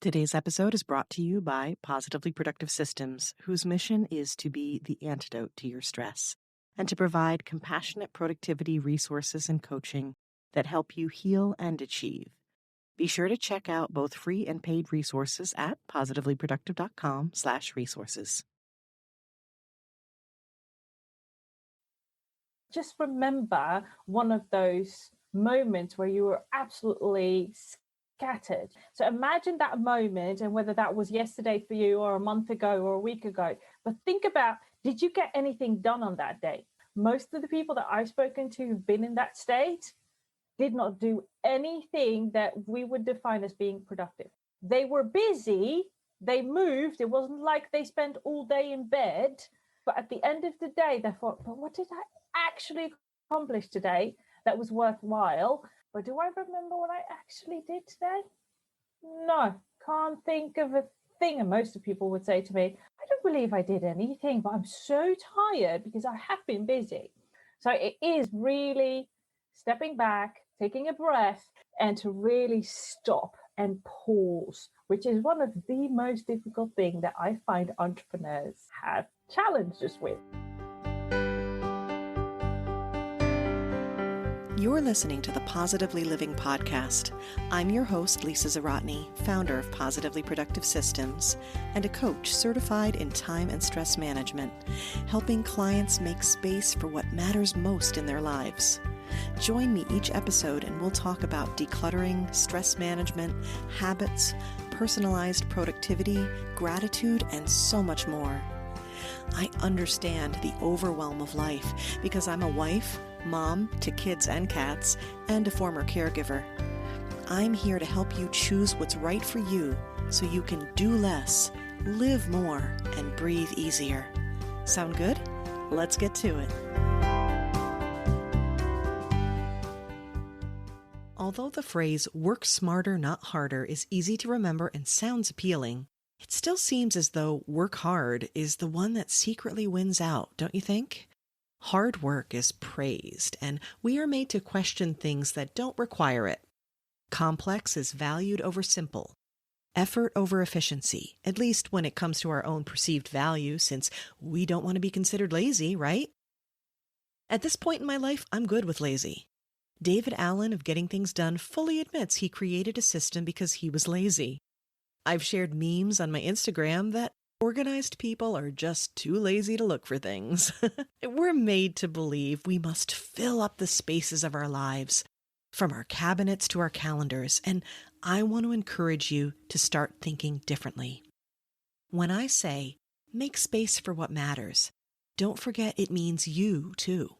Today's episode is brought to you by Positively Productive Systems, whose mission is to be the antidote to your stress and to provide compassionate productivity resources and coaching that help you heal and achieve. Be sure to check out both free and paid resources at positivelyproductive.com/resources. Just remember one of those moments where you were absolutely scattered. So imagine that moment, and whether that was yesterday for you or a month ago or a week ago, but think about, did you get anything done on that day? Most of the people that I've spoken to who've been in that state did not do anything that we would define as being productive. They were busy, they moved. It wasn't like they spent all day in bed, but at the end of the day, they thought, but what did I actually accomplish today that was worthwhile? But do I remember what I actually did today? No, can't think of a thing. And most of people would say to me, I don't believe I did anything, but I'm so tired because I have been busy. So it is really stepping back, taking a breath, and to really stop and pause, which is one of the most difficult things that I find entrepreneurs have challenges with. You're listening to the Positively Living Podcast. I'm your host, Loubna Zarrou and I, founder of Positively Productive Systems and a coach certified in time and stress management, helping clients make space for what matters most in their lives. Join me each episode and we'll talk about decluttering, stress management, habits, personalized productivity, gratitude, and so much more. I understand the overwhelm of life because I'm a wife, mom to kids and cats, and a former caregiver. I'm here to help you choose what's right for you so you can do less, live more, and breathe easier. Sound good? Let's get to it. Although the phrase work smarter, not harder is easy to remember and sounds appealing, it still seems as though work hard is the one that secretly wins out, don't you think? Hard work is praised, and we are made to question things that don't require it. Complex is valued over simple. Effort over efficiency, at least when it comes to our own perceived value, since we don't want to be considered lazy, right? At this point in my life, I'm good with lazy. David Allen of Getting Things Done fully admits he created a system because he was lazy. I've shared memes on my Instagram that organized people are just too lazy to look for things. We're made to believe we must fill up the spaces of our lives, from our cabinets to our calendars, and I want to encourage you to start thinking differently. When I say, make space for what matters, don't forget it means you too.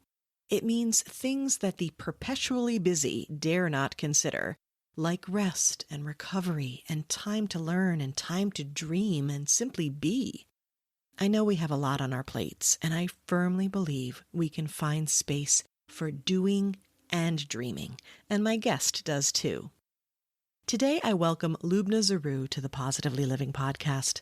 It means things that the perpetually busy dare not consider, like rest and recovery and time to learn and time to dream and simply be. I know we have a lot on our plates, and I firmly believe we can find space for doing and dreaming, and my guest does too. Today I welcome Loubna Zarrou to the Positively Living Podcast.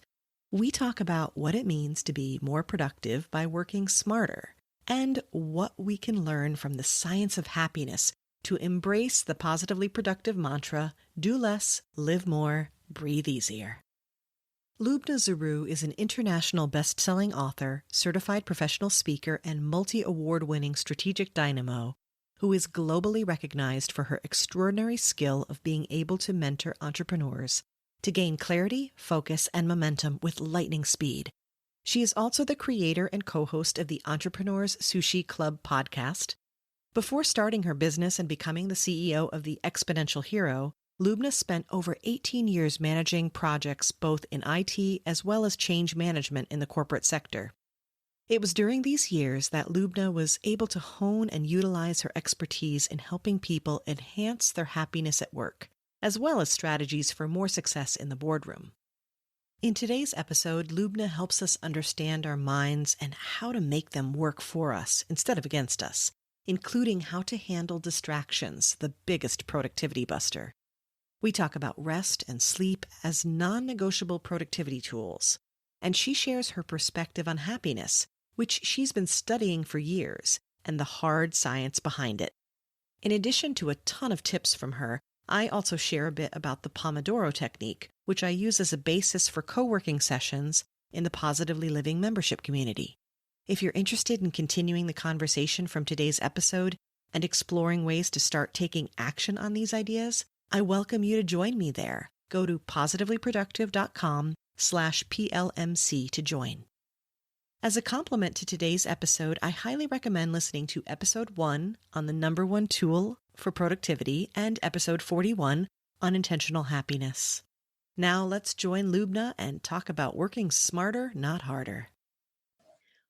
We talk about what it means to be more productive by working smarter, and what we can learn from the science of happiness to embrace the positively productive mantra, do less, live more, breathe easier. Loubna Zarrou is an international best-selling author, certified professional speaker, and multi-award-winning strategic dynamo who is globally recognized for her extraordinary skill of being able to mentor entrepreneurs to gain clarity, focus, and momentum with lightning speed. She is also the creator and co-host of the Entrepreneurs Sushi Club podcast. Before starting her business and becoming the CEO of the Exponential Hero, Loubna spent over 18 years managing projects both in IT as well as change management in the corporate sector. It was during these years that Loubna was able to hone and utilize her expertise in helping people enhance their happiness at work, as well as strategies for more success in the boardroom. In today's episode, Loubna helps us understand our minds and how to make them work for us instead of against us, including how to handle distractions, the biggest productivity buster. We talk about rest and sleep as non-negotiable productivity tools, and she shares her perspective on happiness, which she's been studying for years, and the hard science behind it. In addition to a ton of tips from her, I also share a bit about the Pomodoro technique, which I use as a basis for co-working sessions in the Positively Living membership community. If you're interested in continuing the conversation from today's episode and exploring ways to start taking action on these ideas, I welcome you to join me there. Go to positivelyproductive.com/PLMC to join. As a complement to today's episode, I highly recommend listening to episode 1 on the number one tool for productivity and episode 41 on intentional happiness. Now let's join Loubna and talk about working smarter, not harder.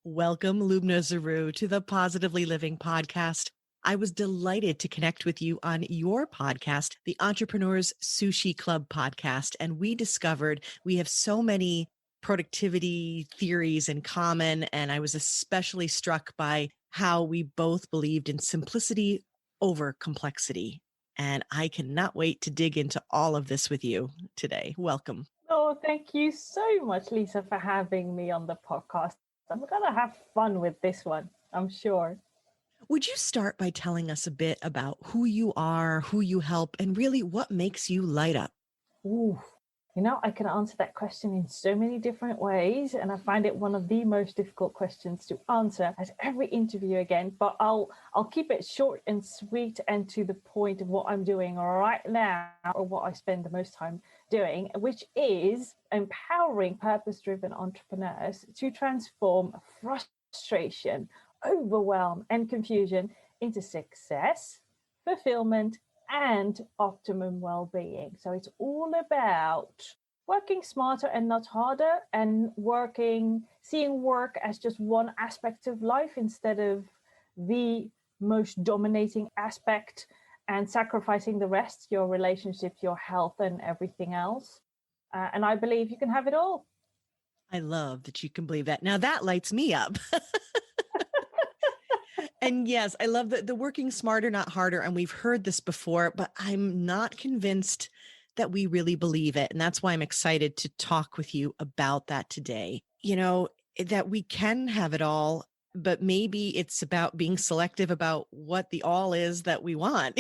Welcome, Loubna Zarrou, to the Positively Living podcast. I was delighted to connect with you on your podcast, the Entrepreneurs Sushi Club podcast, and we discovered we have so many productivity theories in common, and I was especially struck by how we both believed in simplicity over complexity. And I cannot wait to dig into all of this with you today. Welcome. Oh, thank you so much, Lisa, for having me on the podcast. I'm going to have fun with this one, I'm sure. Would you start by telling us a bit about who you are, who you help, and really what makes you light up? Ooh, I can answer that question in so many different ways, and I find it one of the most difficult questions to answer at every interview again, but I'll keep it short and sweet and to the point of what I'm doing right now, or what I spend the most time doing, which is empowering purpose-driven entrepreneurs to transform frustration, overwhelm, and confusion into success, fulfillment, and optimum well-being. So it's all about working smarter and not harder, and seeing work as just one aspect of life instead of the most dominating aspect, and sacrificing the rest, your relationships, your health, and everything else. And I believe you can have it all. I love that you can believe that. Now that lights me up. And yes, I love the working smarter, not harder. And we've heard this before, but I'm not convinced that we really believe it. And that's why I'm excited to talk with you about that today. That we can have it all, but maybe it's about being selective about what the all is that we want,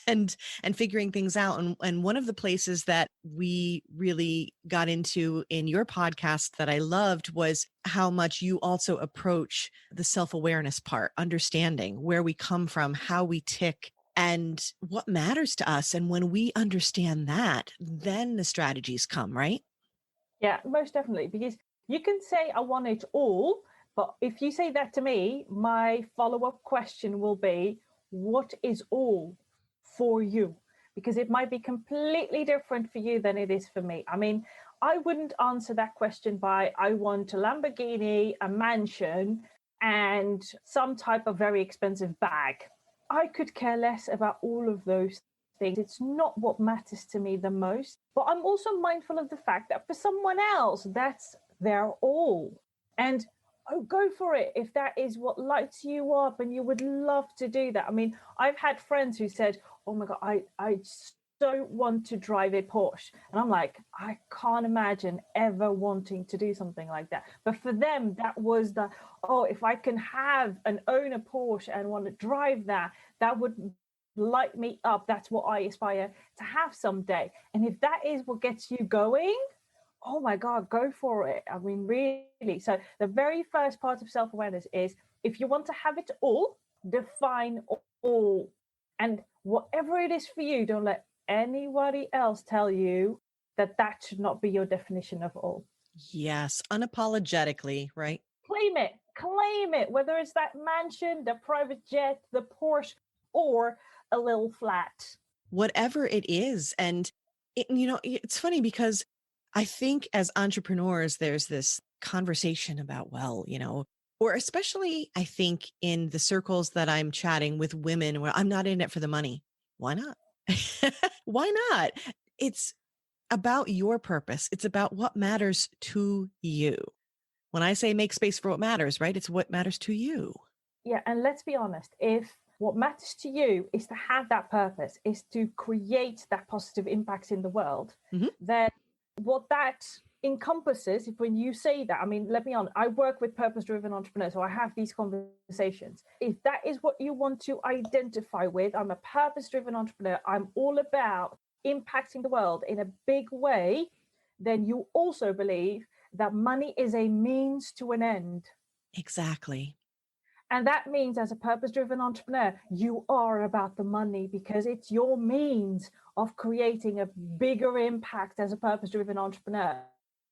and figuring things out. And one of the places that we really got into in your podcast that I loved was how much you also approach the self-awareness part, understanding where we come from, how we tick, and what matters to us. And when we understand that, then the strategies come, right? Yeah, most definitely. Because you can say, I want it all, but if you say that to me, my follow-up question will be, what is all for you? Because it might be completely different for you than it is for me. I mean, I wouldn't answer that question by, I want a Lamborghini, a mansion, and some type of very expensive bag. I could care less about all of those things. It's not what matters to me the most. But I'm also mindful of the fact that for someone else, that's their all. And go for it if that is what lights you up and you would love to do that. I mean, I've had friends who said, oh my God, I so want to drive a Porsche. And I'm like, I can't imagine ever wanting to do something like that. But for them, that was if I can own a Porsche and want to drive that would light me up. That's what I aspire to have someday. And if that is what gets you going, oh my God, go for it. I mean, really. So the very first part of self-awareness is, if you want to have it all, define all. And whatever it is for you, don't let anybody else tell you that should not be your definition of all. Yes, unapologetically, right? Claim it, whether it's that mansion, the private jet, the Porsche, or a little flat. Whatever it is. And it's funny because I think as entrepreneurs, there's this conversation about, or especially I think in the circles that I'm chatting with women where I'm not in it for the money. Why not? Why not? It's about your purpose. It's about what matters to you. When I say make space for what matters, right? It's what matters to you. Yeah. And let's be honest, if what matters to you is to have that purpose, is to create that positive impact in the world, then what that encompasses, if when you say that, I mean, let me on, I work with purpose-driven entrepreneurs, so I have these conversations. If that is what you want to identify with, I'm a purpose-driven entrepreneur, I'm all about impacting the world in a big way, then you also believe that money is a means to an end. Exactly. And that means, as a purpose-driven entrepreneur, you are about the money because it's your means of creating a bigger impact as a purpose-driven entrepreneur.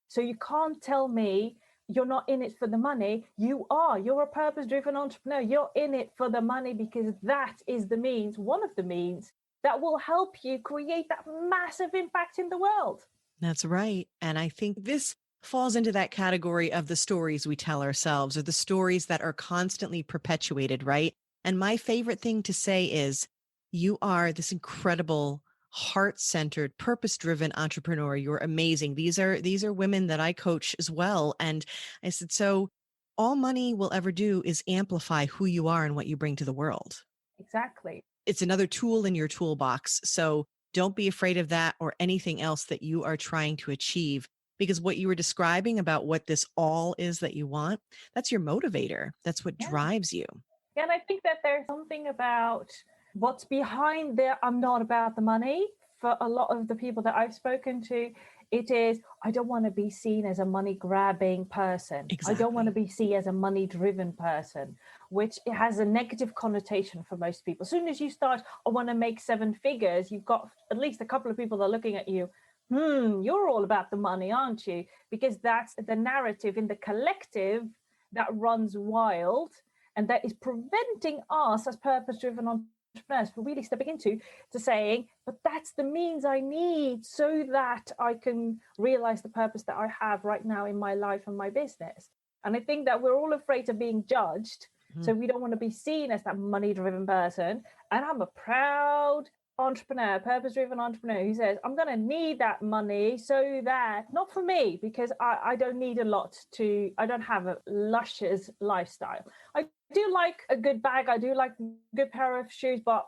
So you can't tell me you're not in it for the money. You are. You're a purpose-driven entrepreneur. You're in it for the money because that is the means, one of the means that will help you create that massive impact in the world. That's right. And I think this falls into that category of the stories we tell ourselves, or the stories that are constantly perpetuated, right? And my favorite thing to say is, you are this incredible, heart-centered, purpose-driven entrepreneur. You're amazing. These are women that I coach as well. And I said, so all money will ever do is amplify who you are and what you bring to the world. Exactly. It's another tool in your toolbox. So don't be afraid of that or anything else that you are trying to achieve, because what you were describing about what this all is that you want, that's your motivator. That's what drives you. Yeah, and I think that there's something about what's behind there. I'm not about the money. For a lot of the people that I've spoken to, it is, I don't want to be seen as a money grabbing person. Exactly. I don't want to be seen as a money driven person, which it has a negative connotation for most people. As soon as you start, I want to make 7 figures, you've got at least a couple of people that are looking at you. You're all about the money, aren't you? Because that's the narrative in the collective that runs wild, and that is preventing us as purpose-driven entrepreneurs from really stepping into to saying, but that's the means I need so that I can realize the purpose that I have right now in my life and my business. And I think that we're all afraid of being judged. So we don't want to be seen as that money-driven person. And I'm a proud entrepreneur, purpose-driven entrepreneur who says, I'm going to need that money so that, not for me, because I don't need a lot I don't have a luscious lifestyle. I do like a good bag, I do like a good pair of shoes, but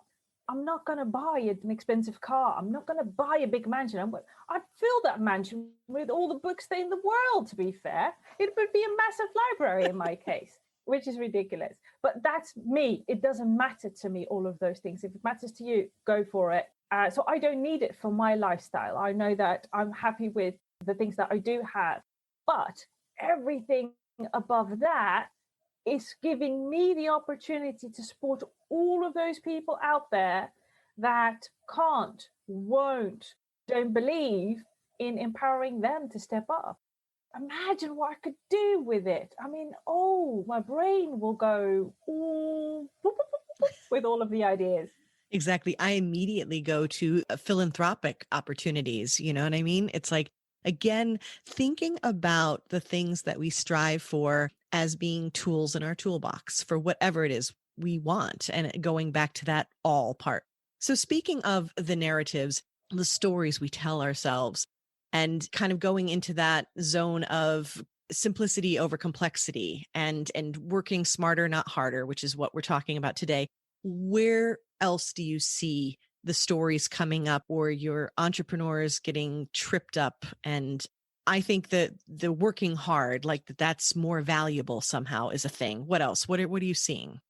I'm not going to buy an expensive car. I'm not going to buy a big mansion. I'd fill that mansion with all the books in the world, to be fair. It would be a massive library in my case, which is ridiculous. But that's me. It doesn't matter to me, all of those things. If it matters to you, go for it. So I don't need it for my lifestyle. I know that I'm happy with the things that I do have. But everything above that is giving me the opportunity to support all of those people out there that can't, won't, don't believe in empowering them to step up. Imagine what I could do with it. I mean, my brain will go with all of the ideas. Exactly. I immediately go to philanthropic opportunities. You know what I mean? It's like, again, thinking about the things that we strive for as being tools in our toolbox for whatever it is we want, and going back to that all part. So speaking of the narratives, the stories we tell ourselves, and kind of going into that zone of simplicity over complexity and working smarter, not harder, which is what we're talking about today. Where else do you see the stories coming up, or your entrepreneurs getting tripped up? And I think that the working hard, like that's more valuable somehow, is a thing. What else? What are you seeing?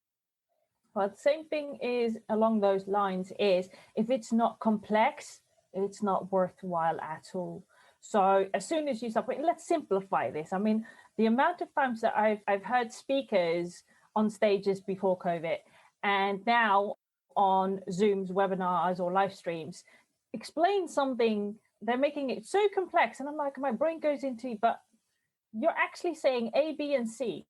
Well, the same thing is along those lines is, if it's not complex, it's not worthwhile at all. So as soon as you start, let's simplify this. I mean, the amount of times that I've heard speakers on stages before COVID and now on Zooms, webinars, or live streams explain something, they're making it so complex. And I'm like, my brain goes into, but you're actually saying A, B, and C.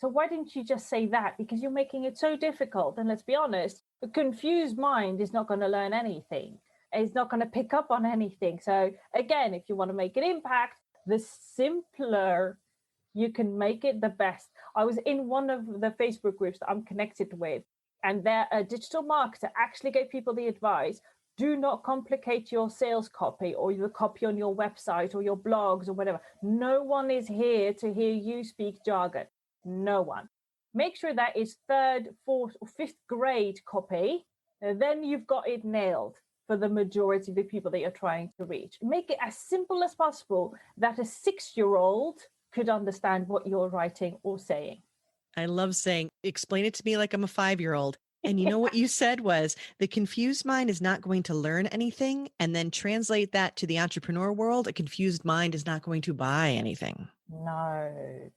So why didn't you just say that? Because you're making it so difficult. And let's be honest, a confused mind is not going to learn anything. It's not going to pick up on anything. So again, if you want to make an impact, the simpler you can make it, the best. I was in one of the Facebook groups that I'm connected with, and their digital marketer actually gave people the advice, do not complicate your sales copy or your copy on your website or your blogs or whatever. No one is here to hear you speak jargon. No one. Make sure that is 3rd, 4th, or 5th grade copy. Then you've got it nailed. for the majority of the people that you're trying to reach. Make it as simple as possible that a 6-year-old could understand what you're writing or saying. I love saying, explain it to me like I'm a 5-year-old. And you know what you said was the confused mind is not going to learn anything. And then translate that to the entrepreneur world. A confused mind is not going to buy anything. No,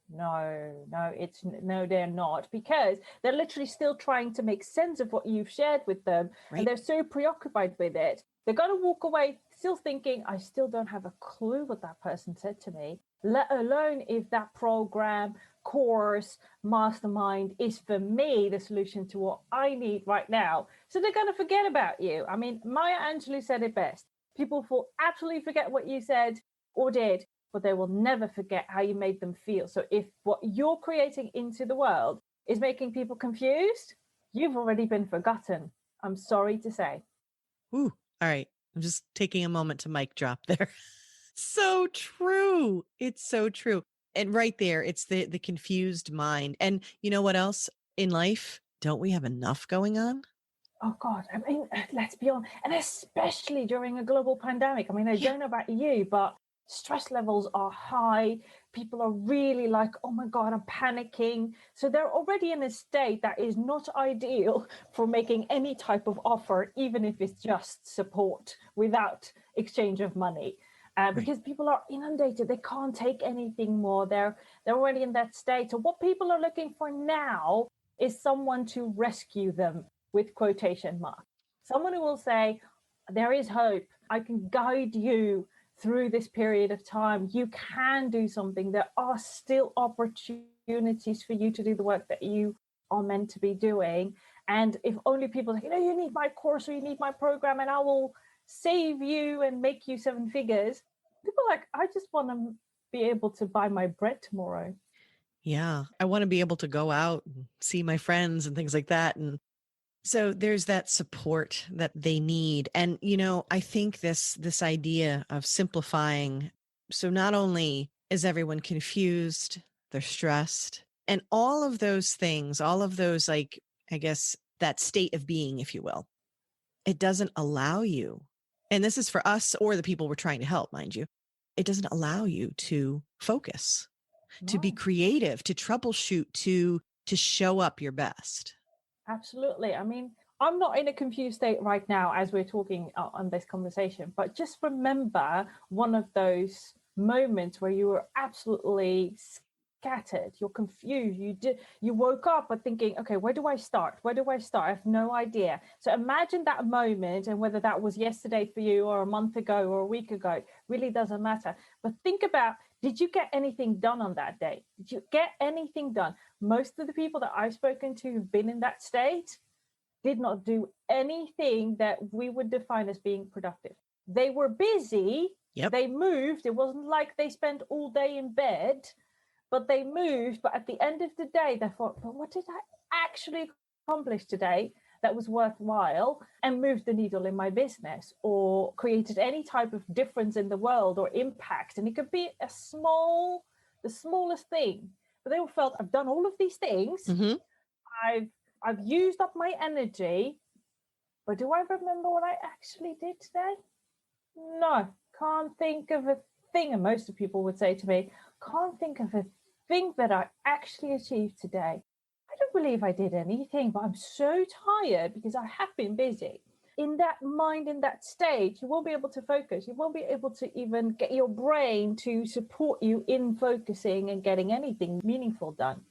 they're not, because they're literally still trying to make sense of what you've shared with them. Right. And they're so preoccupied with it. They're going to walk away still thinking, I still don't have a clue what that person said to me, let alone if that program, course, mastermind is for me the solution to what I need right now. So they're going to forget about you. I mean, Maya Angelou said it best. People will absolutely forget what you said or did, but they will never forget how you made them feel. So if what you're creating into the world is making people confused, you've already been forgotten. I'm sorry to say. Ooh, all right. I'm just taking a moment to mic drop there. So true. It's so true. And right there, it's the confused mind. And you know what else in life? Don't we have enough going on? Oh God, I mean, let's be honest, and especially during a global pandemic. I mean, I don't know about you, but stress levels are high. People are really like, oh my God, I'm panicking. So they're already in a state that is not ideal for making any type of offer, even if it's just support without exchange of money. Because people are inundated, they can't take anything more. They're already in that state. So what people are looking for now is someone to rescue them, with quotation marks. Someone who will say, there is hope. I can guide you through this period of time. You can do something. There are still opportunities for you to do the work that you are meant to be doing. And if only people say, you need my course or you need my program and I will save you and make you 7 figures. People are like, I just want to be able to buy my bread tomorrow. Yeah. I want to be able to go out and see my friends and things like that. And so there's that support that they need. And, I think this idea of simplifying. So not only is everyone confused, they're stressed and all of those things, all of those, like, I guess that state of being, if you will, it doesn't allow you. And this is for us or the people we're trying to help, mind you. It doesn't allow you to focus, to be creative, to troubleshoot, to show up your best. Absolutely. I mean, I'm not in a confused state right now as we're talking on this conversation, but just remember one of those moments where you were absolutely scattered, you're confused, you woke up but thinking, okay, where do I start? I have no idea. So imagine that moment, and whether that was yesterday for you or a month ago or a week ago, really doesn't matter. But think about, did you get anything done on that day? Did you get anything done? Most of the people that I've spoken to who've been in that state did not do anything that we would define as being productive. They were busy. Yep. They moved. It wasn't like they spent all day in bed, but they moved. But at the end of the day, they thought, but what did I actually accomplish today that was worthwhile and moved the needle in my business or created any type of difference in the world or impact? And it could be the smallest thing. But they all felt, I've done all of these things. Mm-hmm. I've used up my energy, but do I remember what I actually did today? No, can't think of a thing. And most of people would say to me, can't think of a thing that I actually achieved today. I don't believe I did anything, but I'm so tired because I have been busy. In that mind, in that state, you won't be able to focus. You won't be able to even get your brain to support you in focusing and getting anything meaningful done.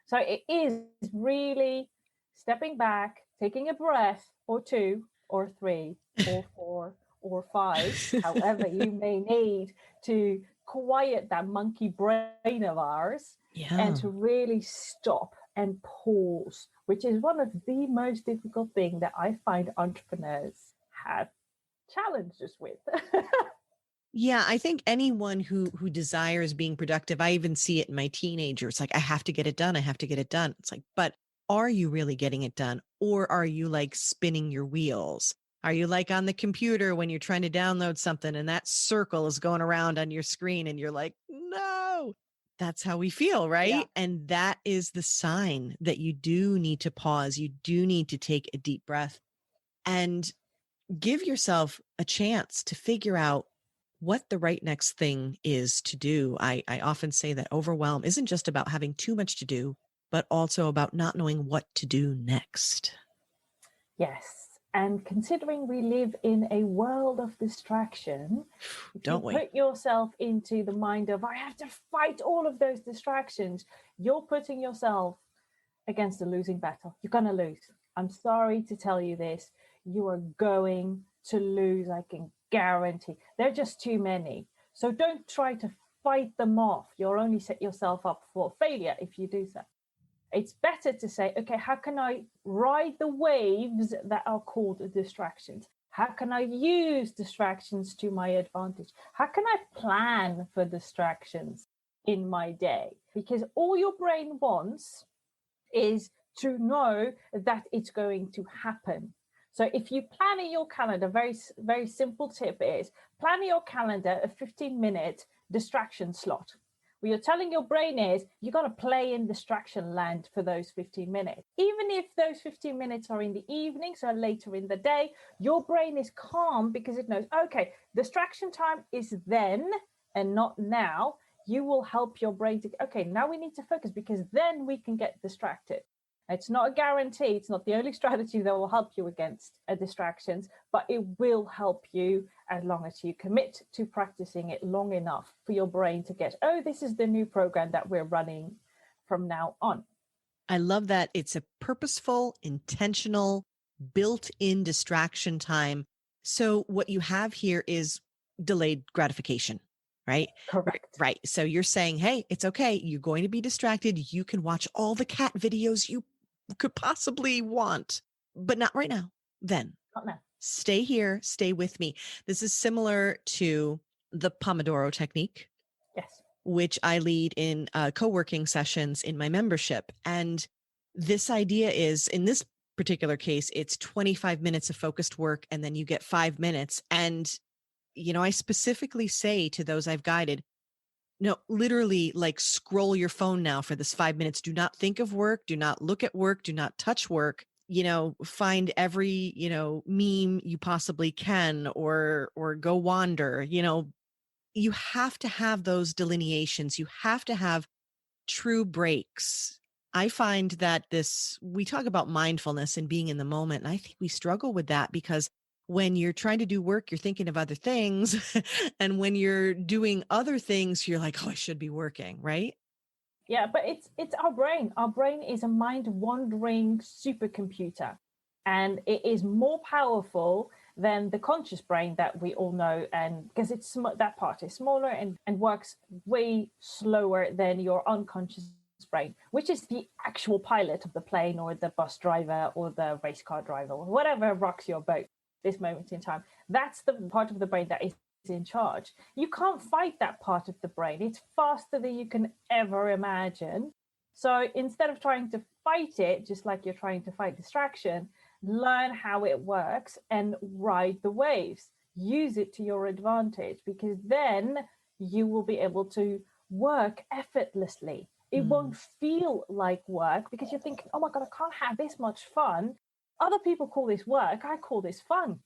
So it is really stepping back, taking a breath or 2 or 3 or 4 or 5, however you may need to quiet that monkey brain of ours, and to really stop and pause, which is one of the most difficult things that I find entrepreneurs have challenges with. Yeah, I think anyone who desires being productive, I even see it in my teenagers, like, I have to get it done. I have to get it done. It's like, but are you really getting it done? Or are you like spinning your wheels? Are you like on the computer when you're trying to download something and that circle is going around on your screen and you're like, no, that's how we feel, right? Yeah. And that is the sign that you do need to pause. You do need to take a deep breath. And give yourself a chance to figure out what the right next thing is to do. I often say that overwhelm isn't just about having too much to do, but also about not knowing what to do next. Yes. And considering we live in a world of distraction, if you Don't we? put yourself into the mind of, I have to fight all of those distractions, you're putting yourself against a losing battle. You're going to lose. I'm sorry to tell you this. You are going to lose. I can guarantee. There are just too many. So don't try to fight them off. You'll only set yourself up for failure if you do so. It's better to say, okay, how can I ride the waves that are called distractions? How can I use distractions to my advantage? How can I plan for distractions in my day? Because all your brain wants is to know that it's going to happen. So if you plan in your calendar, very simple tip is plan in your calendar a 15-minute distraction slot. What you're telling your brain is you got to play in distraction land for those 15 minutes. Even if those 15 minutes are in the evening, so later in the day, your brain is calm because it knows, okay, distraction time is then and not now. You will help your brain to, okay, now we need to focus because then we can get distracted. It's not a guarantee. It's not the only strategy that will help you against distractions, but it will help you as long as you commit to practicing it long enough for your brain to get, oh, this is the new program that we're running from now on. I love that it's a purposeful, intentional, built-in distraction time. So what you have here is delayed gratification, right? Correct. Right. So you're saying, hey, it's okay. You're going to be distracted. You can watch all the cat videos you could possibly want, but not right now. Then Not now. stay here, stay with me. This is similar to the Pomodoro technique. Yes. Which I lead in co-working sessions in my membership. And this idea is, in this particular case, it's 25 minutes of focused work, and then you get 5 minutes. And, I specifically say to those I've guided, no, literally like scroll your phone now for this 5 minutes. Do not think of work. Do not look at work. Do not touch work. Find every, meme you possibly can, or go wander, you have to have those delineations. You have to have true breaks. I find that we talk about mindfulness and being in the moment. And I think we struggle with that because when you're trying to do work, you're thinking of other things. And when you're doing other things, you're like, oh, I should be working, right? Yeah, but it's our brain. Our brain is a mind-wandering supercomputer, and it is more powerful than the conscious brain that we all know. And because that part is smaller and works way slower than your unconscious brain, which is the actual pilot of the plane or the bus driver or the race car driver or whatever rocks your boat this moment in time. That's the part of the brain that is in charge. You can't fight that part of the brain. It's faster than you can ever imagine. So instead of trying to fight it, just like you're trying to fight distraction, learn how it works and ride the waves. Use it to your advantage, because then you will be able to work effortlessly. It won't feel like work because you're thinking, oh my God, I can't have this much fun. Other people call this work. I call this fun.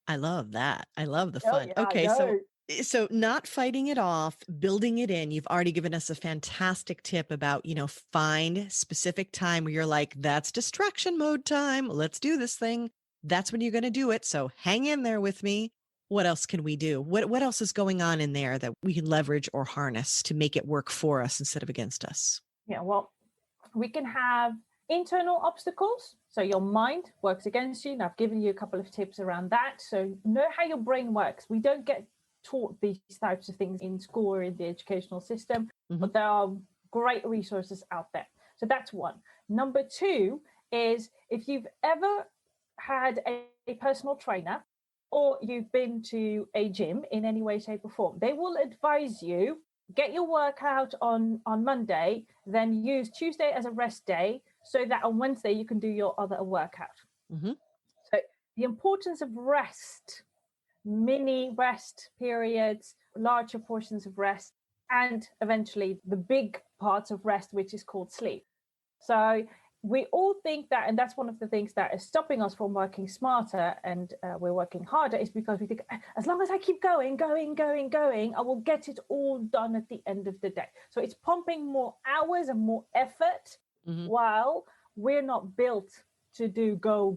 I love that. I love the Oh, fun. yeah, I Okay, know. so not fighting it off, building it in. You've already given us a fantastic tip about, find specific time where you're like, that's distraction mode time. Let's do this thing. That's when you're going to do it. So hang in there with me. What else can we do? What else is going on in there that we can leverage or harness to make it work for us instead of against us? Yeah, well, we can have internal obstacles. So your mind works against you. And I've given you a couple of tips around that. So know how your brain works. We don't get taught these types of things in school or in the educational system, but there are great resources out there. So that's one. Number two is, if you've ever had a personal trainer or you've been to a gym in any way, shape, or form, they will advise you get your workout on Monday, then use Tuesday as a rest day so that on Wednesday you can do your other workout. So the importance of rest, mini rest periods, larger portions of rest, and eventually the big parts of rest, which is called sleep. So we all think that, and that's one of the things that is stopping us from working smarter and we're working harder, is because we think, as long as I keep going, I will get it all done at the end of the day. So it's pumping more hours and more effort, while we're not built to do go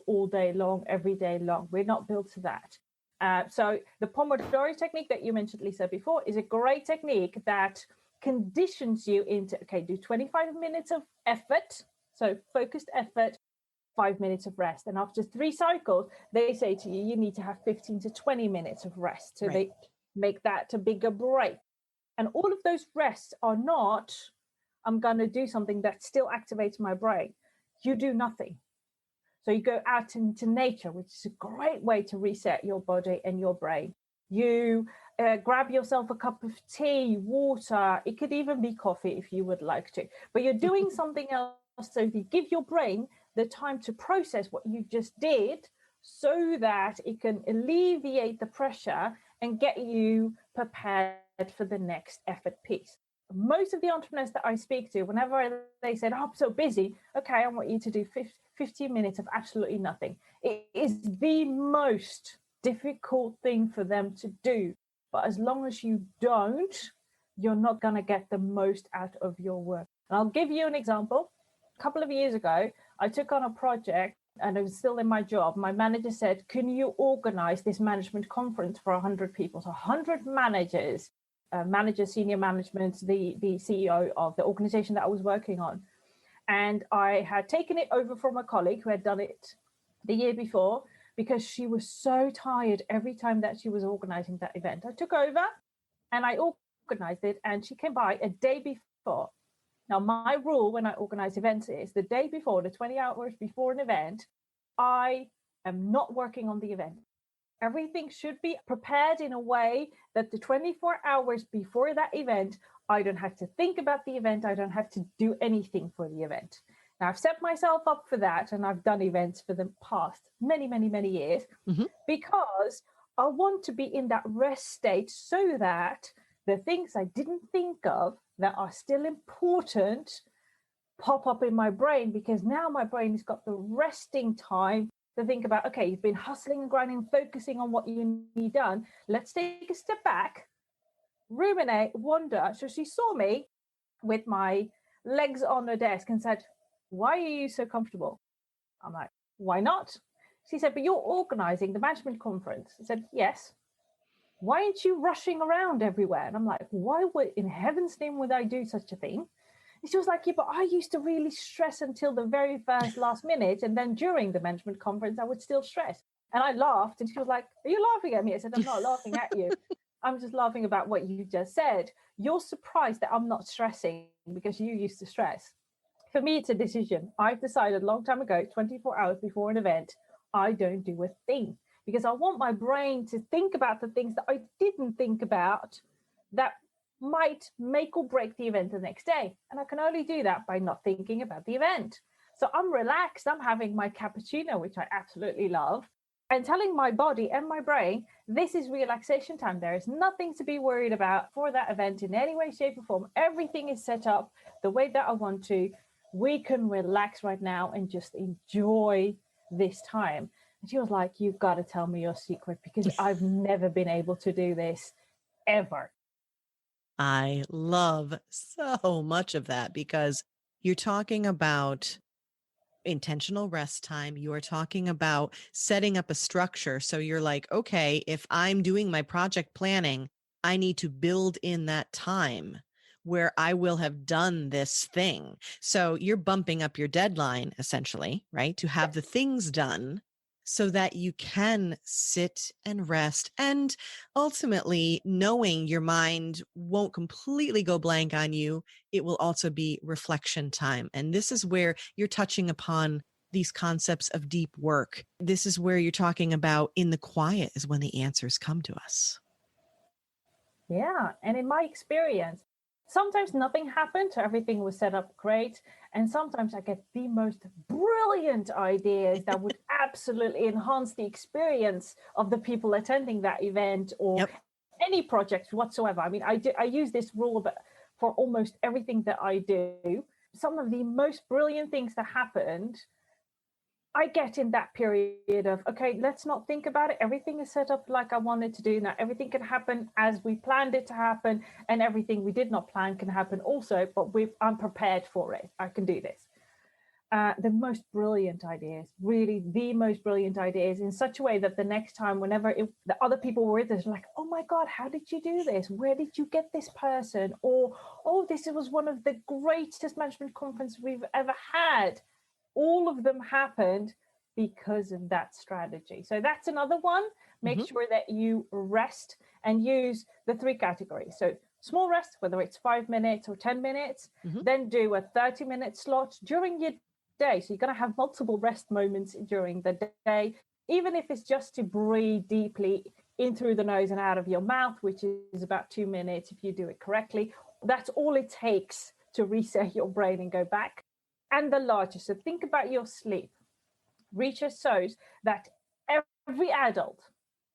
all day long, every day long. We're not built to that. So the Pomodoro technique that you mentioned, Lisa, before, is a great technique that conditions you into, okay, do 25 minutes of effort, so focused effort, 5 minutes of rest. And after 3 cycles, they say to you, you need to have 15 to 20 minutes of rest. So they make that a bigger break. And all of those rests are not, I'm going to do something that still activates my brain. You do nothing. So you go out into nature, which is a great way to reset your body and your brain. You grab yourself a cup of tea, water. It could even be coffee if you would like to. But you're doing something else, so you give your brain the time to process what you just did, so that it can alleviate the pressure and get you prepared for the next effort piece. Most of the entrepreneurs that I speak to, whenever they said, oh, I'm so busy, okay, I want you to do 15 minutes of absolutely nothing. It is the most difficult thing for them to do. But as long as you don't, you're not going to get the most out of your work. And I'll give you an example. A couple of years ago, I took on a project and I was still in my job. My manager said, can you organize this management conference for 100 people? So 100 managers, senior management, the CEO of the organization that I was working on. And I had taken it over from a colleague who had done it the year before, because she was so tired every time that she was organizing that event. I took over and I organized it, and she came by a day before. Now, my rule when I organize events is the day before, the 20 hours before an event, I am not working on the event. Everything should be prepared in a way that the 24 hours before that event, I don't have to think about the event. I don't have to do anything for the event. Now, I've set myself up for that, and I've done events for the past many, many, many years, because I want to be in that rest state, so that the things I didn't think of that are still important pop up in my brain, because now my brain has got the resting time to think about, okay, you've been hustling and grinding, focusing on what you need done. Let's take a step back, ruminate, wonder. So she saw me with my legs on the desk and said, why are you so comfortable? I'm like, why not? She said, but you're organizing the management conference. I said, yes. Why aren't you rushing around everywhere? And I'm like, why would, in heaven's name, would I do such a thing? And she was like, yeah, but I used to really stress until the very first last minute. And then during the management conference, I would still stress. And I laughed, and she was like, are you laughing at me? I said, I'm not laughing at you. I'm just laughing about what you just said. You're surprised that I'm not stressing because you used to stress. For me, it's a decision. I've decided a long time ago, 24 hours before an event, I don't do a thing, because I want my brain to think about the things that I didn't think about that might make or break the event the next day. And I can only do that by not thinking about the event. So I'm relaxed. I'm having my cappuccino, which I absolutely love, and telling my body and my brain, this is relaxation time. There is nothing to be worried about for that event in any way, shape, or form. Everything is set up the way that I want to. We can relax right now and just enjoy this time. And she was like, you've got to tell me your secret, because I've never been able to do this ever. I love so much of that, because you're talking about intentional rest time. You are talking about setting up a structure. So you're like, okay, if I'm doing my project planning, I need to build in that time where I will have done this thing. So you're bumping up your deadline, essentially, right? To have the things done so that you can sit and rest, and ultimately knowing your mind won't completely go blank on you. It will also be reflection time. And this is where you're touching upon these concepts of deep work. This is where you're talking about in the quiet is when the answers come to us. Yeah. And in my experience, sometimes nothing happened, everything was set up great. And sometimes I get the most brilliant ideas that would absolutely enhance the experience of the people attending that event, or any project whatsoever. I mean, I use this rule for almost everything that I do. some of the most brilliant things that happened, I get in that period of, okay, let's not think about it. Everything is set up like I wanted to do. Now, everything can happen as we planned it to happen, and everything we did not plan can happen also, but I'm prepared for it. I can do this. The most brilliant ideas, really the most brilliant ideas, in such a way that the next time, whenever the other people were with us, like, oh my God, how did you do this? Where did you get this person? Or, oh, this was one of the greatest management conferences we've ever had. All of them happened because of that strategy. So that's another one. Make sure that you rest and use the 3 categories. So small rest, whether it's 5 minutes or 10 minutes, then do a 30-minute slot during your day. So you're going to have multiple rest moments during the day, even if it's just to breathe deeply in through the nose and out of your mouth, which is about 2 minutes if you do it correctly. That's all it takes to reset your brain and go back. And the largest. So think about your sleep. Research shows that every adult,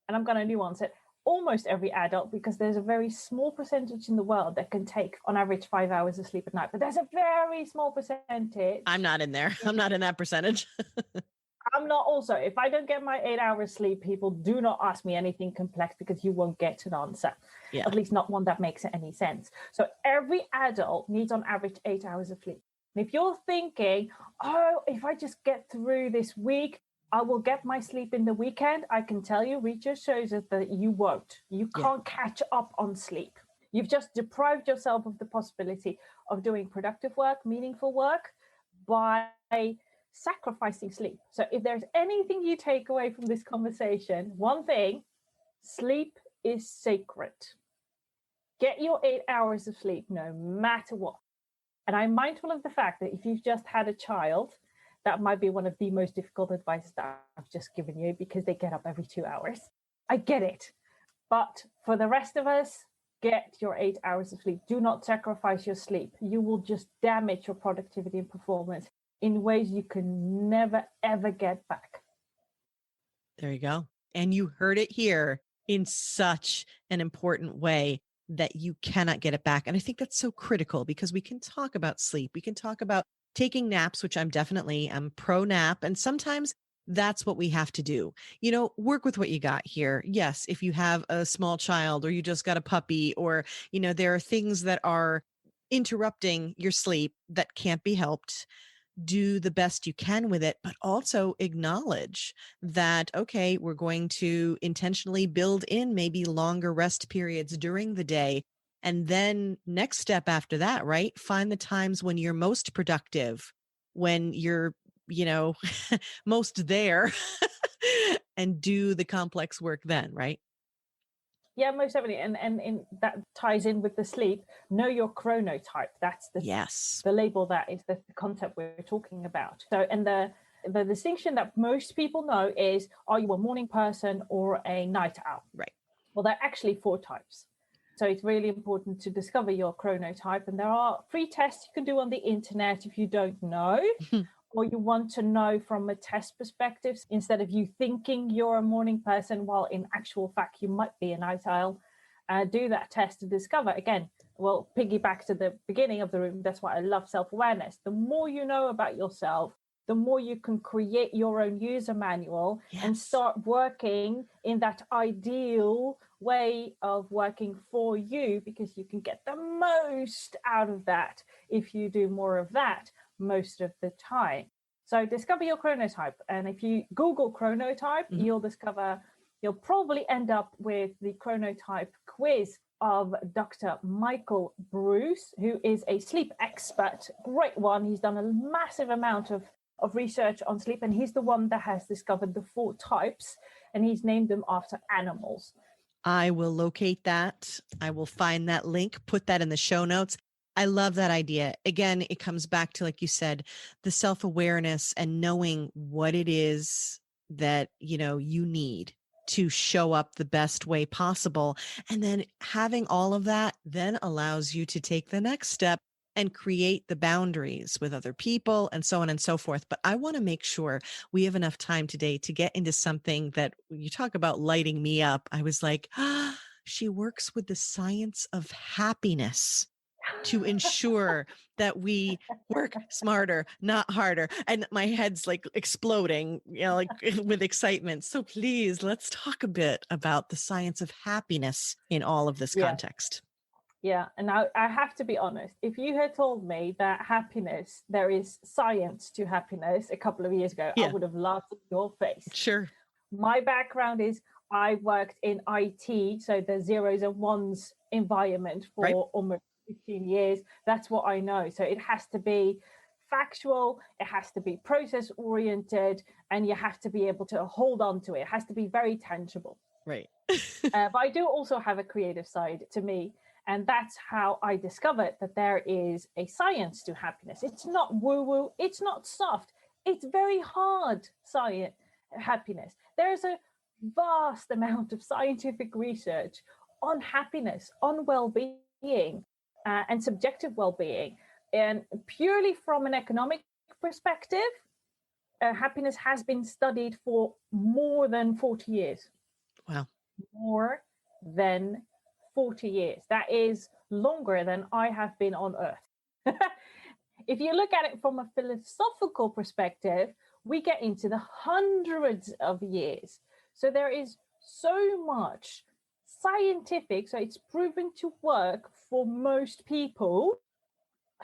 and I'm going to nuance it, almost every adult, because there's a very small percentage in the world that can take on average 5 hours of sleep at night, but there's a very small percentage. I'm not in there. I'm not in that percentage. I'm not also. If I don't get my 8 hours sleep, people do not ask me anything complex, because you won't get an answer. Yeah. At least not one that makes any sense. So every adult needs on average 8 hours of sleep. And if you're thinking, oh, if I just get through this week, I will get my sleep in the weekend, I can tell you, research shows us that you won't. You can't catch up on sleep. You've just deprived yourself of the possibility of doing productive work, meaningful work, by sacrificing sleep. So if there's anything you take away from this conversation, one thing, sleep is sacred. Get your 8 hours of sleep no matter what. And I'm mindful of the fact that if you've just had a child, that might be one of the most difficult advice that I've just given you, because they get up every 2 hours. I get it. But for the rest of us, get your 8 hours of sleep. Do not sacrifice your sleep. You will just damage your productivity and performance in ways you can never, ever get back. There you go. And you heard it here in such an important way, that you cannot get it back. And I think that's so critical, because we can talk about sleep. We can talk about taking naps, which I'm pro nap. And sometimes that's what we have to do. Work with what you got here. Yes, if you have a small child, or you just got a puppy, or, there are things that are interrupting your sleep that can't be helped. Do the best you can with it, but also acknowledge that, okay, we're going to intentionally build in maybe longer rest periods during the day. And then next step after that, right? Find the times when you're most productive, when you're, most there, and do the complex work then, right? Yeah, most definitely. And that ties in with the sleep. Know your chronotype. That's the label, that is the concept we're talking about. So, and the distinction that most people know is, are you a morning person or a night owl? Right. Well, there are actually 4 types. So it's really important to discover your chronotype. And there are free tests you can do on the internet if you don't know. Or you want to know from a test perspective, instead of you thinking you're a morning person, while in actual fact you might be a night owl. Do that test to discover. Again, well, piggyback to the beginning of the room. That's why I love self-awareness. The more you know about yourself, the more you can create your own user manual and start working in that ideal way of working for you, because you can get the most out of that if you do more of that most of the time. So discover your chronotype. And if you Google chronotype, you'll probably end up with the chronotype quiz of Dr. Michael Bruce, who is a sleep expert. Great one. He's done a massive amount of research on sleep, and he's the one that has discovered the 4 types, and he's named them after animals. I will locate that. I will find that link, put that in the show notes. I love that idea. Again, it comes back to, like you said, the self-awareness and knowing what it is that, you need to show up the best way possible. And then having all of that then allows you to take the next step and create the boundaries with other people and so on and so forth. But I want to make sure we have enough time today to get into something that, when you talk about lighting me up, I was like, she works with the science of happiness. to ensure that we work smarter, not harder. And my head's like exploding, like with excitement. So please, let's talk a bit about the science of happiness in all of this Yeah. context. Yeah. And now I have to be honest. If you had told me that happiness, there is science to happiness a couple of years ago, I would have laughed in your face. Sure. My background is I worked in IT, so the zeros and ones environment for almost 15 years. That's what I know. So it has to be factual, it has to be process oriented, and you have to be able to hold on to it. It has to be very tangible. Right. But I do also have a creative side to me. And that's how I discovered that there is a science to happiness. It's not woo-woo, it's not soft, it's very hard science happiness. There's a vast amount of scientific research on happiness, on well-being, and subjective well-being. And purely from an economic perspective, happiness has been studied for more than 40 years. Wow. More than 40 years. That is longer than I have been on Earth. If you look at it from a philosophical perspective, we get into the hundreds of years. So there is so much scientific, so it's proven to work for most people,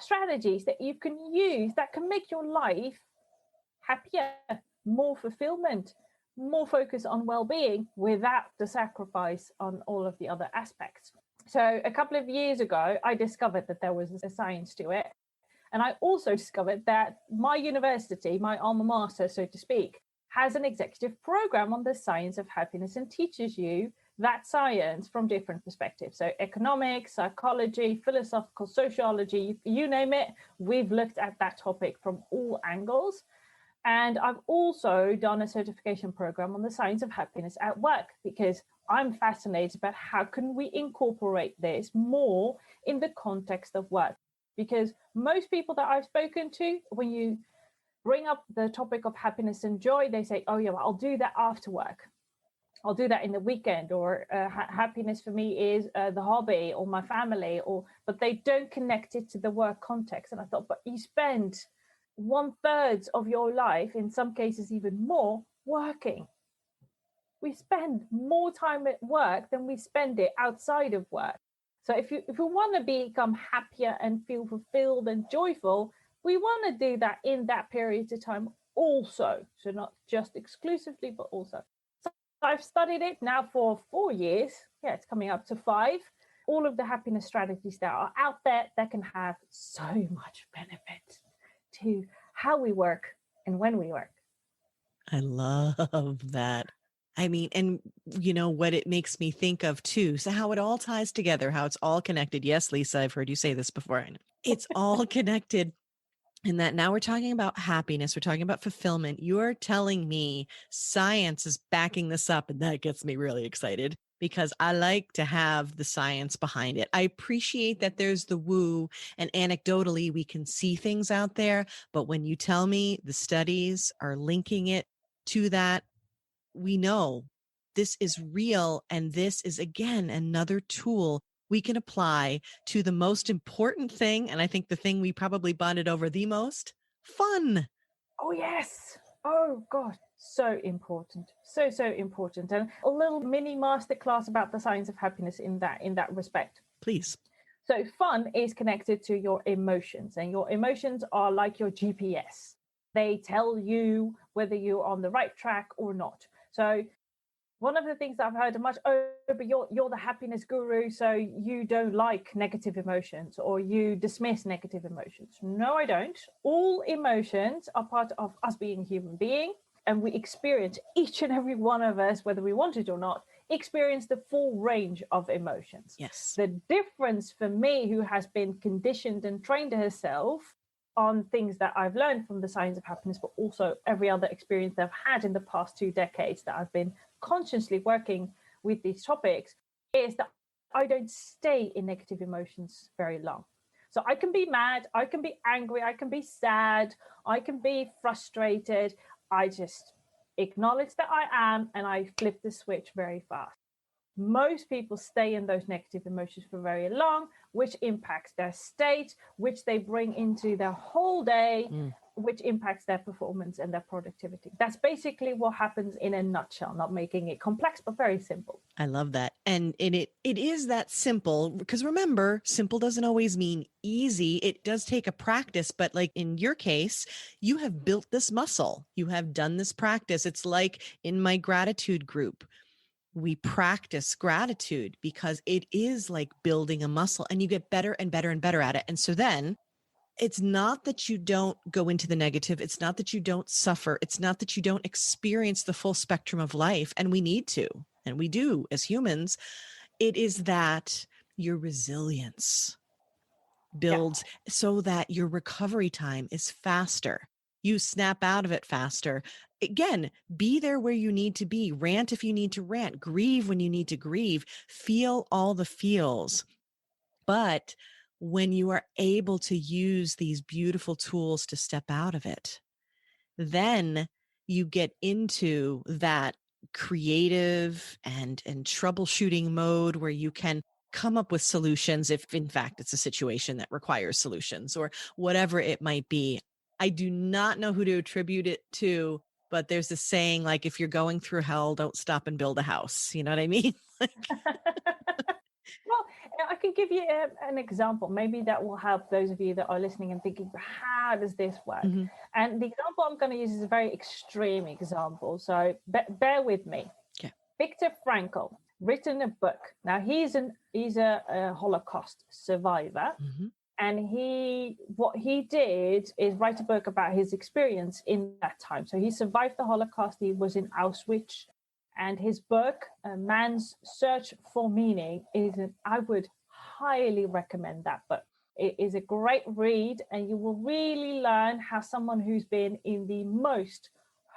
strategies that you can use that can make your life happier, more fulfillment, more focus on well-being without the sacrifice on all of the other aspects. So a couple of years ago, I discovered that there was a science to it. And I also discovered that my university, my alma mater, so to speak, has an executive program on the science of happiness and teaches you that science from different perspectives. So economics, psychology, philosophical, sociology, you name it, we've looked at that topic from all angles. And I've also done a certification program on the science of happiness at work because I'm fascinated about how can we incorporate this more in the context of work. Because most people that I've spoken to, when you bring up the topic of happiness and joy, they say, oh yeah, well, I'll do that after work. I'll do that in the weekend, or happiness for me is the hobby or my family, but they don't connect it to the work context. And I thought, but you spend 1/3 of your life, in some cases even more, working. We spend more time at work than we spend it outside of work. So if we want to become happier and feel fulfilled and joyful, we want to do that in that period of time also. So not just exclusively, but also. So I've studied it now for 4 years. Yeah, it's coming up to 5. All of the happiness strategies that are out there that can have so much benefit to how we work and when we work. I love that. I mean, and what it makes me think of too, so how it all ties together, how it's all connected. Yes, Lisa, I've heard you say this before. I know. It's all connected in that now we're talking about happiness. We're talking about fulfillment. You're telling me science is backing this up, and that gets me really excited because I like to have the science behind it. I appreciate that there's the woo and anecdotally we can see things out there. But when you tell me the studies are linking it to that, we know this is real. And this is, again, another tool we can apply to the most important thing. And I think the thing we probably bonded over the most, fun. Oh, yes. Oh, God. So important. So important. And a little mini masterclass about the science of happiness in that respect. Please. So fun is connected to your emotions, and your emotions are like your GPS. They tell you whether you're on the right track or not. So one of the things that I've heard much, but you're the happiness guru, so you don't like negative emotions or you dismiss negative emotions. No, I don't. All emotions are part of us being a human being, and we experience, each and every one of us, whether we want it or not, experience the full range of emotions. Yes. The difference for me, who has been conditioned and trained herself on things that I've learned from the science of happiness, but also every other experience that I've had in the past 2 decades that I've been consciously working with these topics, is that I don't stay in negative emotions very long. So I can be mad, I can be angry, I can be sad, I can be frustrated. I just acknowledge that I am, and I flip the switch very fast. Most people stay in those negative emotions for very long, which impacts their state, which they bring into their whole day, which impacts their performance and their productivity. That's basically what happens in a nutshell, not making it complex, but very simple. I love that. And it is that simple, because remember, simple doesn't always mean easy. It does take a practice, but like in your case, you have built this muscle. You have done this practice. It's like in my gratitude group, we practice gratitude because it is like building a muscle, and you get better and better and better at it. And so then it's not that you don't go into the negative. It's not that you don't suffer. It's not that you don't experience the full spectrum of life. And we need to, and we do as humans. It is that your resilience builds so that your recovery time is faster. You snap out of it faster. Again, be there where you need to be. Rant if you need to rant. Grieve when you need to grieve. Feel all the feels. But when you are able to use these beautiful tools to step out of it, then you get into that creative and troubleshooting mode where you can come up with solutions if in fact it's a situation that requires solutions or whatever it might be. I do not know who to attribute it to, but there's this saying like, if you're going through hell, don't stop and build a house. You know what I mean? Well, I can give you an example. Maybe that will help those of you that are listening and thinking, how does this work? Mhm. And the example I'm going to use is a very extreme example. So bear with me. Okay. Viktor Frankl written a book. Now he's a Holocaust survivor. Mhm. And what he did is write a book about his experience in that time. So he survived the Holocaust. He was in Auschwitz. And his book, Man's Search for Meaning, I would highly recommend that book. It is a great read, and you will really learn how someone who's been in the most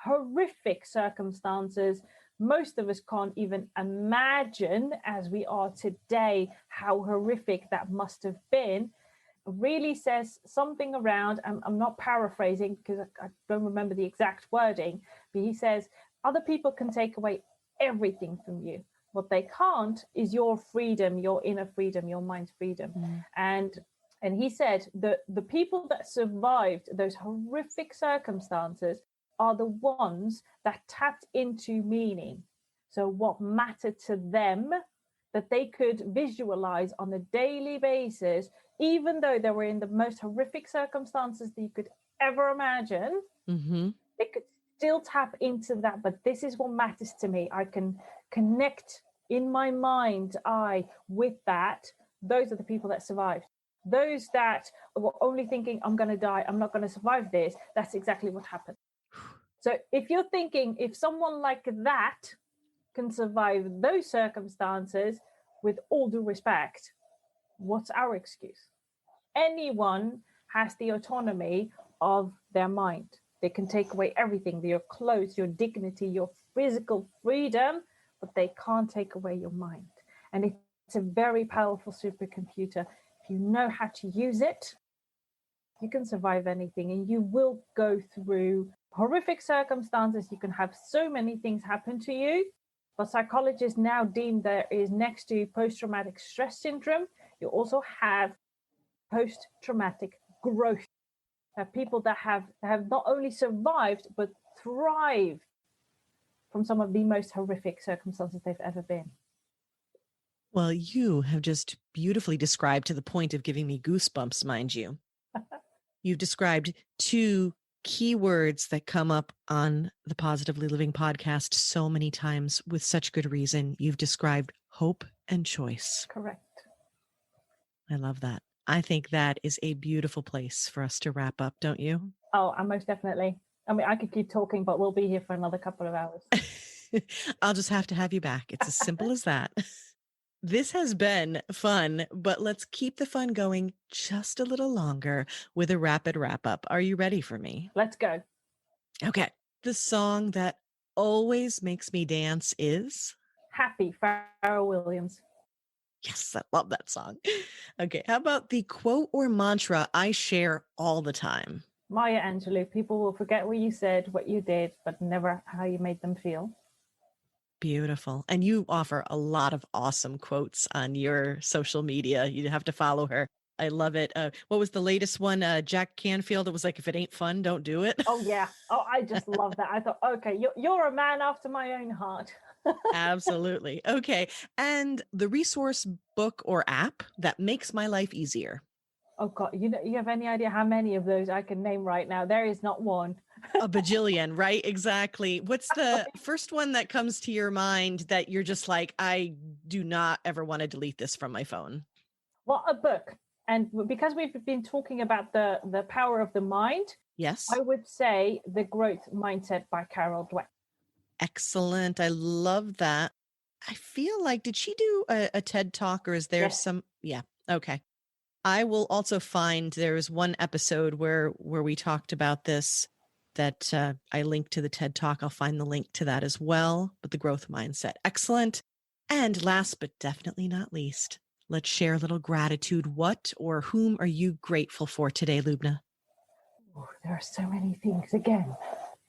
horrific circumstances, most of us can't even imagine as we are today, how horrific that must have been, really says something around, I'm not paraphrasing because I don't remember the exact wording, but he says, other people can take away everything from you. What they can't is your freedom, your inner freedom, your mind's freedom. And he said that the people that survived those horrific circumstances are the ones that tapped into meaning. So what mattered to them that they could visualize on a daily basis, even though they were in the most horrific circumstances that you could ever imagine, they could still tap into that. But this is what matters to me. I can connect in my mind's eye with that. Those are the people that survived. Those that were only thinking, I'm going to die, I'm not going to survive this, that's exactly what happened. So if you're thinking, if someone like that can survive those circumstances, with all due respect, what's our excuse? Anyone has the autonomy of their mind. They can take away everything, your clothes, your dignity, your physical freedom, but they can't take away your mind. And it's a very powerful supercomputer. If you know how to use it, you can survive anything, and you will go through horrific circumstances. You can have so many things happen to you. But psychologists now deem there is, next to post-traumatic stress syndrome, you also have post-traumatic growth. People that have not only survived, but thrived from some of the most horrific circumstances they've ever been. Well, you have just beautifully described, to the point of giving me goosebumps, mind you. You've described two keywords that come up on the Positively Living podcast so many times with such good reason. You've described hope and choice. Correct. I love that. I think that is a beautiful place for us to wrap up, don't you? Oh, and most definitely. I mean, I could keep talking, but we'll be here for another couple of hours. I'll just have to have you back. It's as simple as that. This has been fun, but let's keep the fun going just a little longer with a rapid wrap up. Are you ready for me? Let's go. Okay. The song that always makes me dance is Happy, Pharrell Williams. Yes, I love that song. Okay. How about the quote or mantra I share all the time? Maya Angelou. People will forget what you said, what you did, but never how you made them feel. Beautiful. And you offer a lot of awesome quotes on your social media. You have to follow her. I love it. What was the latest one? Jack Canfield. It was like, if it ain't fun, don't do it. Oh yeah. Oh, I just love that. I thought, okay, you're a man after my own heart. Absolutely. Okay. And the resource book or app that makes my life easier. Oh God, you have any idea how many of those I can name right now? There is not one. A bajillion, right? Exactly. What's the first one that comes to your mind that you're just like, I do not ever want to delete this from my phone? Well, a book. And because we've been talking about the power of the mind, Yes. I would say The Growth Mindset by Carol Dweck. Excellent. I love that. I feel like, did she do a TED talk or is there Yes. some? Yeah. Okay. I will also find there's one episode where we talked about this that I linked to the TED talk. I'll find the link to that as well. But the growth mindset. Excellent. And last but definitely not least, let's share a little gratitude. What or whom are you grateful for today, Loubna? Oh, there are so many things again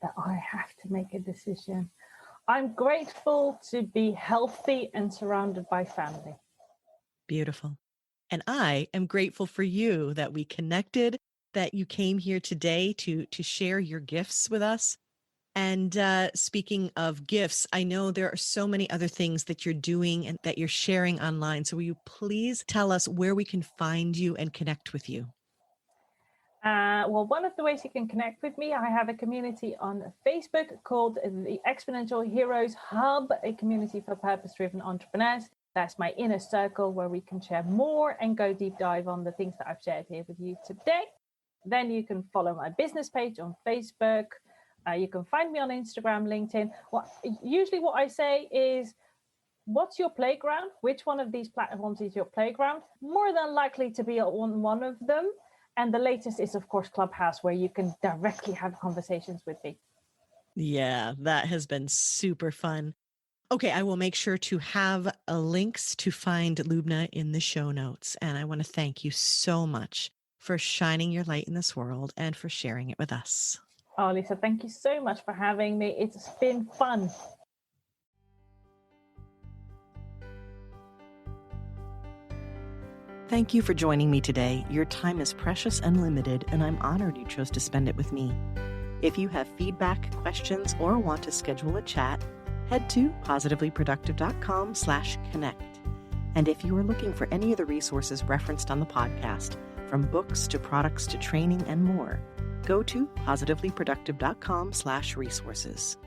that I have to make a decision. I'm grateful to be healthy and surrounded by family. Beautiful. And I am grateful for you that we connected, that you came here today to share your gifts with us. And speaking of gifts, I know there are so many other things that you're doing and that you're sharing online. So will you please tell us where we can find you and connect with you? Well, one of the ways you can connect with me, I have a community on Facebook called the Exponential Heroes Hub, a community for purpose-driven entrepreneurs. That's my inner circle where we can share more and go deep dive on the things that I've shared here with you today. Then you can follow my business page on Facebook. You can find me on Instagram, LinkedIn. Usually what I say is, what's your playground? Which one of these platforms is your playground? More than likely to be on one of them. And the latest is, of course, Clubhouse, where you can directly have conversations with me. Yeah, that has been super fun. Okay, I will make sure to have links to find Loubna in the show notes. And I want to thank you so much for shining your light in this world and for sharing it with us. Oh, Lisa, thank you so much for having me. It's been fun. Thank you for joining me today. Your time is precious and limited, and I'm honored you chose to spend it with me. If you have feedback, questions, or want to schedule a chat, head to positivelyproductive.com/connect. And if you are looking for any of the resources referenced on the podcast, from books to products to training and more, go to positivelyproductive.com/resources.